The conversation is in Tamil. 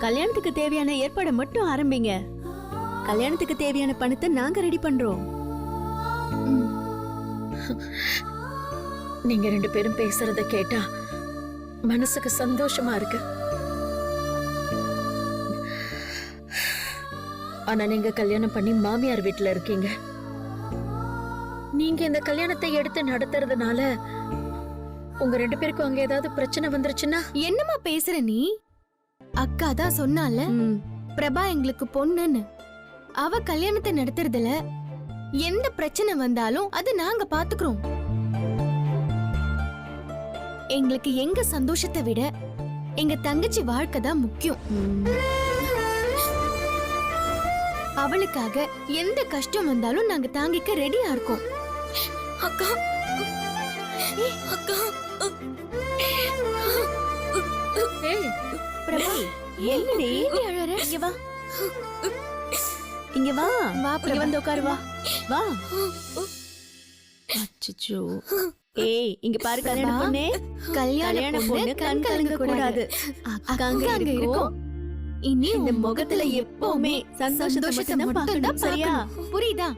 கல்யாணத்துக்கு தேவையான ஏற்பாடை மட்டும் ஆரம்பிங்க. கல்யாணத்துக்கு தேவையான பணத்தை நாங்க ரெடி பண்றோம். நீங்க 2 பேரும் பேசுறத கேட்டா மனசுக்கு சந்தோஷமா இருக்கு. ஆனா நீங்க கல்யாணம் பண்ணி மாமியார் வீட்டுல இருக்கீங்க. நீங்க இந்த கல்யாணத்தை எடுத்து நடத்துறதுனால உங்க 2 பேருக்கும் அங்க ஏதாவது பிரச்சனை வந்துருச்சுன்னா? என்னமா பேசுற நீ? அக்கா தான் சொன்னால பிரபா எங்களுக்கு பொண்ணுன்னு. அவ கல்யாணத்தை நடத்துறதுல எந்த பிரச்சனை வந்தாலும் அது நாங்க பாத்துக்கிறோம். எங்களுக்கு எங்க சந்தோஷத்தை விட எங்க தங்கச்சி வாழ்க்கை தான் முக்கியம். அவளுக்காக எந்த கஷ்டம் வந்தாலும் நாங்க தாங்கிக்க ரெடியா இருக்கோம். அக்கா அக்கா பிரபா, என்னடி அழற? இங்க வா, இங்க வா. இங்க வந்து உட்காரு. வா வா. அச்சச்சோ. ஏய், இங்க பாரு கல்யாண பொண்ணே. கல்யாண பொண்ணு கண் கலங்க கூடாது. அங்க இருக்கும். இனி இந்த உன் முகத்துல எப்பவுமே சந்தோஷத்தை மட்டும் தான் பார்க்கணும். சரியா? புரியுதா?